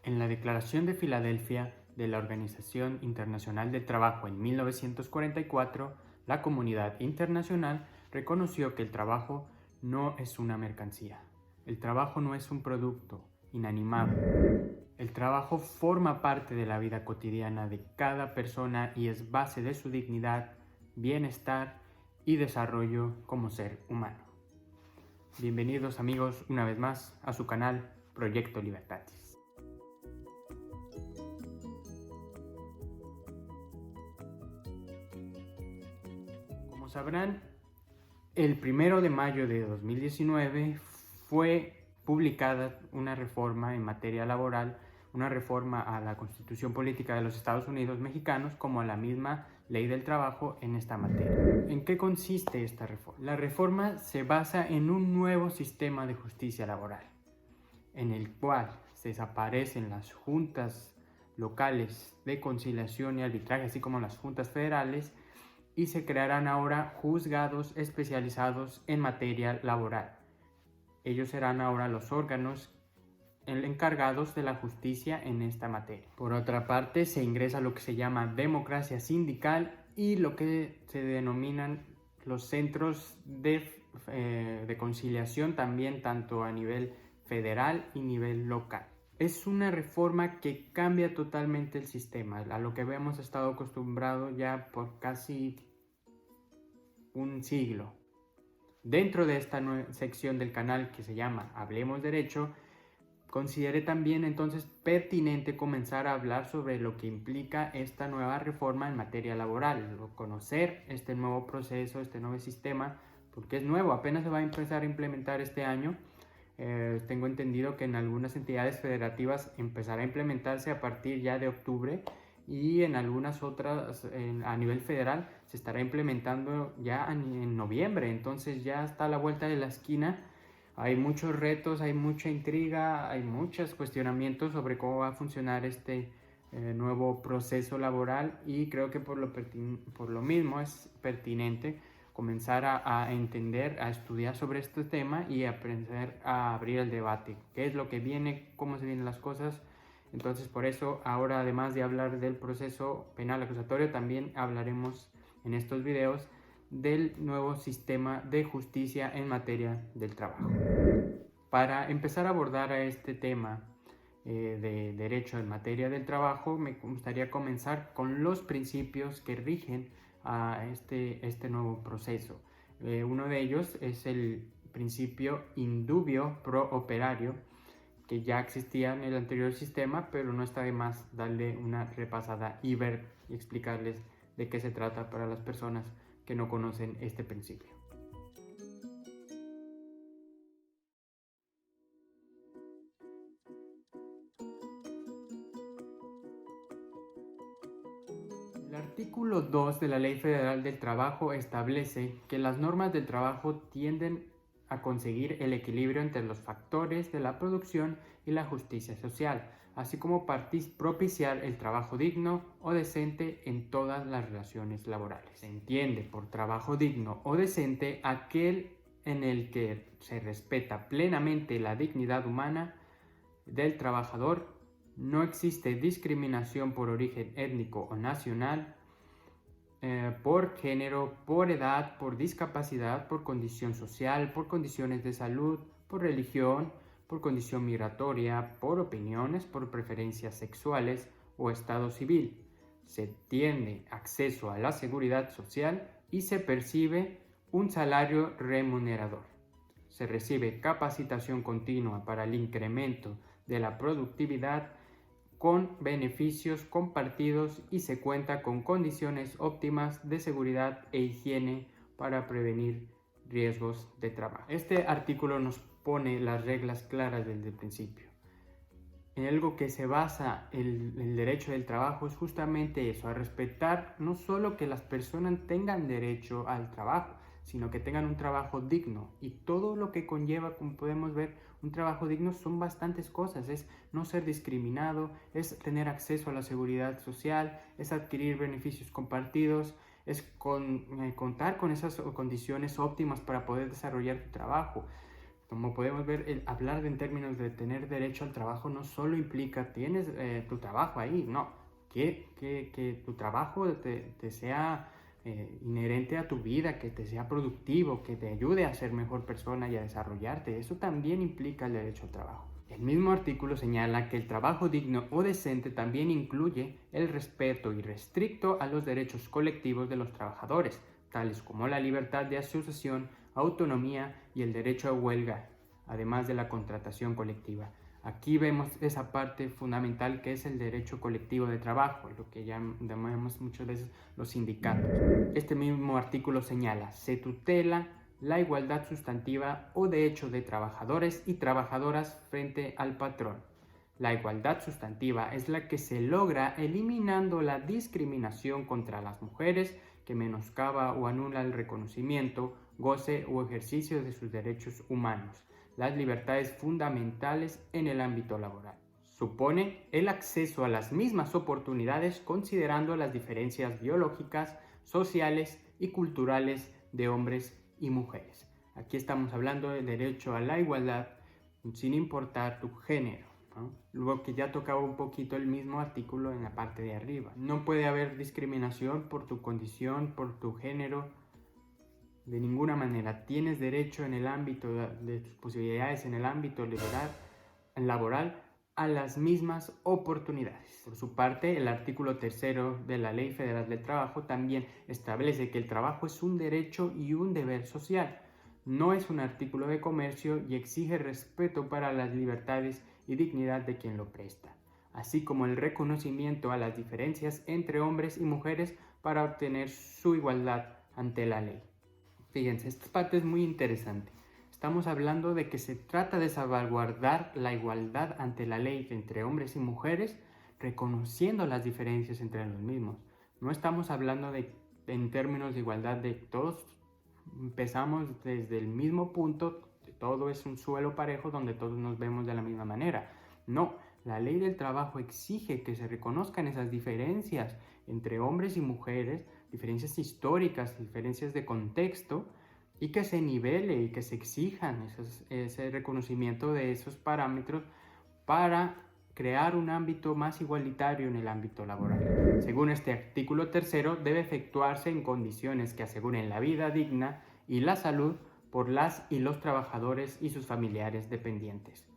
En la Declaración de Filadelfia de la Organización Internacional del Trabajo en 1944, la comunidad internacional reconoció que el trabajo no es una mercancía. El trabajo no es un producto inanimable. El trabajo forma parte de la vida cotidiana de cada persona y es base de su dignidad, bienestar y desarrollo como ser humano. Bienvenidos amigos una vez más a su canal Proyecto Libertatis. Como sabrán, el 1 de mayo de 2019 fue publicada una reforma en materia laboral, una reforma a la Constitución Política de los Estados Unidos Mexicanos, como a la misma Ley del Trabajo en esta materia. ¿En qué consiste esta reforma? La reforma se basa en un nuevo sistema de justicia laboral, en el cual se desaparecen las juntas locales de conciliación y arbitraje, así como las juntas federales, y se crearán ahora juzgados especializados en materia laboral. Ellos serán ahora los órganos encargados de la justicia en esta materia. Por otra parte, se ingresa lo que se llama democracia sindical y lo que se denominan los centros de conciliación también, tanto a nivel federal y nivel local. Es una reforma que cambia totalmente el sistema, a lo que hemos estado acostumbrados ya por casi un siglo. Dentro de esta sección del canal que se llama Hablemos Derecho, consideré también entonces pertinente comenzar a hablar sobre lo que implica esta nueva reforma en materia laboral, conocer este nuevo proceso, este nuevo sistema, porque es nuevo, apenas se va a empezar a implementar este año. Tengo entendido que en algunas entidades federativas empezará a implementarse a partir ya de octubre y en algunas otras a nivel federal se estará implementando ya en noviembre. Entonces ya está a la vuelta de la esquina. Hay muchos retos, hay mucha intriga, hay muchos cuestionamientos sobre cómo va a funcionar este nuevo proceso laboral, y creo que por lo mismo es pertinente comenzar a entender, a estudiar sobre este tema y aprender a abrir el debate. ¿Qué es lo que viene? ¿Cómo se vienen las cosas? Entonces, por eso, ahora además de hablar del proceso penal acusatorio, también hablaremos en estos videos del nuevo sistema de justicia en materia del trabajo. Para empezar a abordar a este tema de derecho en materia del trabajo, me gustaría comenzar con los principios que rigen a este nuevo proceso. Uno de ellos es el principio indubio pro operario, que ya existía en el anterior sistema, pero no está de más darle una repasada y ver y explicarles de qué se trata para las personas que no conocen este principio. El artículo 2 de la Ley Federal del Trabajo establece que las normas del trabajo tienden a conseguir el equilibrio entre los factores de la producción y la justicia social, así como propiciar el trabajo digno o decente en todas las relaciones laborales. Se entiende por trabajo digno o decente aquel en el que se respeta plenamente la dignidad humana del trabajador, no existe discriminación por origen étnico o nacional, por género, por edad, por discapacidad, por condición social, por condiciones de salud, por religión, por condición migratoria, por opiniones, por preferencias sexuales o estado civil. Se tiene acceso a la seguridad social y se percibe un salario remunerador. Se recibe capacitación continua para el incremento de la productividad con beneficios compartidos y se cuenta con condiciones óptimas de seguridad e higiene para prevenir riesgos de trabajo. Este artículo nos pone las reglas claras desde el principio. En algo que se basa el derecho del trabajo es justamente eso, a respetar no solo que las personas tengan derecho al trabajo, sino que tengan un trabajo digno, y todo lo que conlleva, como podemos ver, un trabajo digno son bastantes cosas. Es no ser discriminado, es tener acceso a la seguridad social, es adquirir beneficios compartidos, es contar con esas condiciones óptimas para poder desarrollar tu trabajo. Como podemos ver, el hablar en términos de tener derecho al trabajo no solo implica tienes tu trabajo ahí, no, que tu trabajo te sea inherente a tu vida, que te sea productivo, que te ayude a ser mejor persona y a desarrollarte. Eso también implica el derecho al trabajo. El mismo artículo señala que el trabajo digno o decente también incluye el respeto irrestricto a los derechos colectivos de los trabajadores, tales como la libertad de asociación, autonomía y el derecho a huelga, además de la contratación colectiva. Aquí vemos esa parte fundamental que es el derecho colectivo de trabajo, lo que llamamos muchas veces los sindicatos. Este mismo artículo señala, se tutela la igualdad sustantiva o de hecho de trabajadores y trabajadoras frente al patrón. La igualdad sustantiva es la que se logra eliminando la discriminación contra las mujeres que menoscaba o anula el reconocimiento, goce o ejercicio de sus derechos humanos, las libertades fundamentales en el ámbito laboral. Supone el acceso a las mismas oportunidades considerando las diferencias biológicas, sociales y culturales de hombres y mujeres. Aquí estamos hablando del derecho a la igualdad sin importar tu género, ¿no? Luego que ya tocaba un poquito el mismo artículo en la parte de arriba. No puede haber discriminación por tu condición, por tu género, de ninguna manera. Tienes derecho en el ámbito de tus posibilidades, en el ámbito laboral, a las mismas oportunidades. Por su parte, el artículo 3 de la Ley Federal del Trabajo también establece que el trabajo es un derecho y un deber social. No es un artículo de comercio y exige respeto para las libertades y dignidad de quien lo presta, así como el reconocimiento a las diferencias entre hombres y mujeres para obtener su igualdad ante la ley. Fíjense, esta parte es muy interesante. Estamos hablando de que se trata de salvaguardar la igualdad ante la ley entre hombres y mujeres, reconociendo las diferencias entre los mismos. No estamos hablando en términos de igualdad de todos empezamos desde el mismo punto, todo es un suelo parejo donde todos nos vemos de la misma manera. No, la ley del trabajo exige que se reconozcan esas diferencias entre hombres y mujeres, diferencias históricas, diferencias de contexto, y que se nivele y que se exijan ese reconocimiento de esos parámetros para crear un ámbito más igualitario en el ámbito laboral. Según este artículo 3, debe efectuarse en condiciones que aseguren la vida digna y la salud por las y los trabajadores y sus familiares dependientes.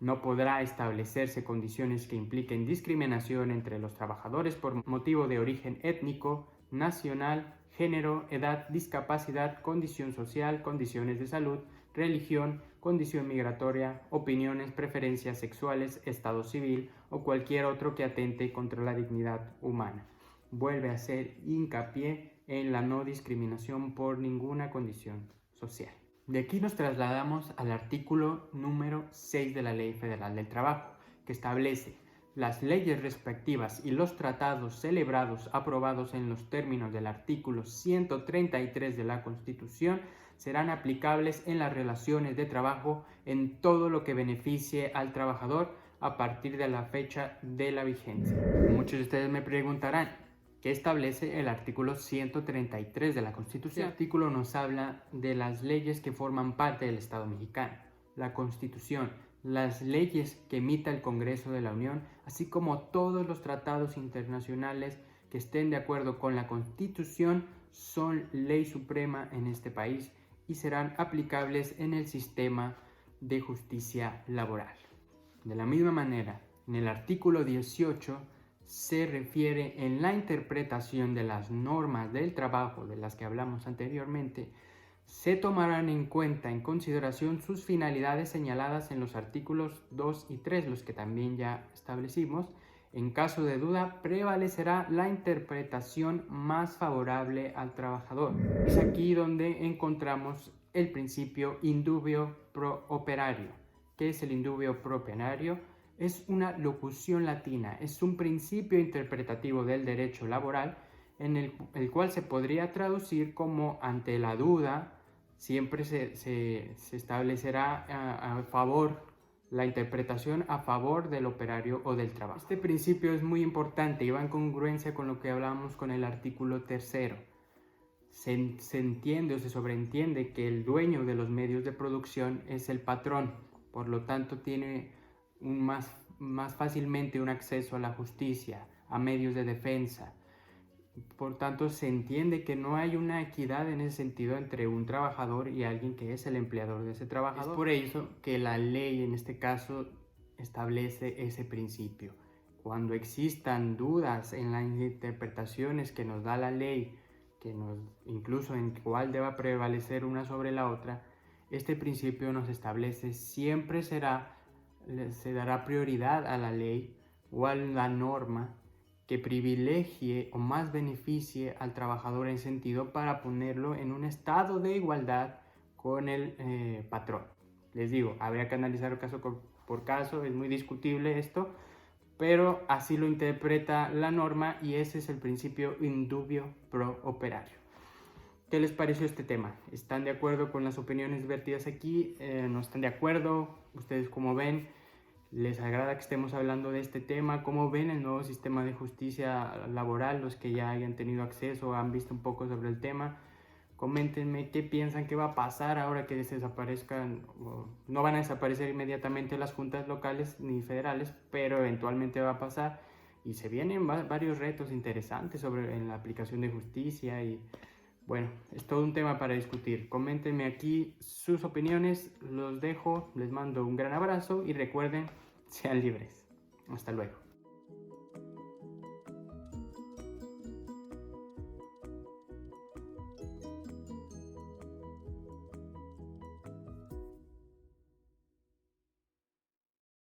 No podrá establecerse condiciones que impliquen discriminación entre los trabajadores por motivo de origen étnico, nacional, género, edad, discapacidad, condición social, condiciones de salud, religión, condición migratoria, opiniones, preferencias sexuales, estado civil o cualquier otro que atente contra la dignidad humana. Vuelve a hacer hincapié en la no discriminación por ninguna condición social. De aquí nos trasladamos al artículo número 6 de la Ley Federal del Trabajo, que establece las leyes respectivas y los tratados celebrados aprobados en los términos del artículo 133 de la Constitución serán aplicables en las relaciones de trabajo en todo lo que beneficie al trabajador a partir de la fecha de la vigencia. Muchos de ustedes me preguntarán, ¿qué establece el artículo 133 de la Constitución? Este artículo nos habla de las leyes que forman parte del Estado mexicano, la Constitución, las leyes que emita el Congreso de la Unión, así como todos los tratados internacionales que estén de acuerdo con la Constitución son ley suprema en este país y serán aplicables en el sistema de justicia laboral. De la misma manera, en el artículo 18 se refiere en la interpretación de las normas del trabajo de las que hablamos anteriormente, se tomarán en cuenta en consideración sus finalidades señaladas en los artículos 2 y 3, los que también ya establecimos. En caso de duda, prevalecerá la interpretación más favorable al trabajador. Es aquí donde encontramos el principio in dubio pro operario. ¿Qué es el in dubio pro operario? Es una locución latina, es un principio interpretativo del derecho laboral en el cual se podría traducir como ante la duda siempre se establecerá a favor, la interpretación a favor del operario o del trabajo. Este principio es muy importante y va en congruencia con lo que hablábamos con el artículo 3. se entiende o se sobreentiende que el dueño de los medios de producción es el patrón, por lo tanto tiene más fácilmente un acceso a la justicia, a medios de defensa. Por tanto, se entiende que no hay una equidad en ese sentido entre un trabajador y alguien que es el empleador de ese trabajador. Es por eso que la ley en este caso establece ese principio. Cuando existan dudas en las interpretaciones que nos da la ley, incluso en cuál deba prevalecer una sobre la otra, este principio nos establece siempre se dará prioridad a la ley o a la norma que privilegie o más beneficie al trabajador en sentido para ponerlo en un estado de igualdad con el patrón. Les digo, habría que analizar caso por caso, es muy discutible esto, pero así lo interpreta la norma y ese es el principio in dubio pro operario. ¿Qué les pareció este tema? ¿Están de acuerdo con las opiniones vertidas aquí? ¿No están de acuerdo? ¿Ustedes cómo ven? ¿Les agrada que estemos hablando de este tema? ¿Cómo ven el nuevo sistema de justicia laboral? Los que ya hayan tenido acceso o han visto un poco sobre el tema, coméntenme qué piensan que va a pasar ahora que se desaparezcan. No van a desaparecer inmediatamente las juntas locales ni federales, pero eventualmente va a pasar y se vienen varios retos interesantes en la aplicación de justicia y bueno, es todo un tema para discutir. Coméntenme aquí sus opiniones, los dejo, les mando un gran abrazo y recuerden, sean libres. Hasta luego.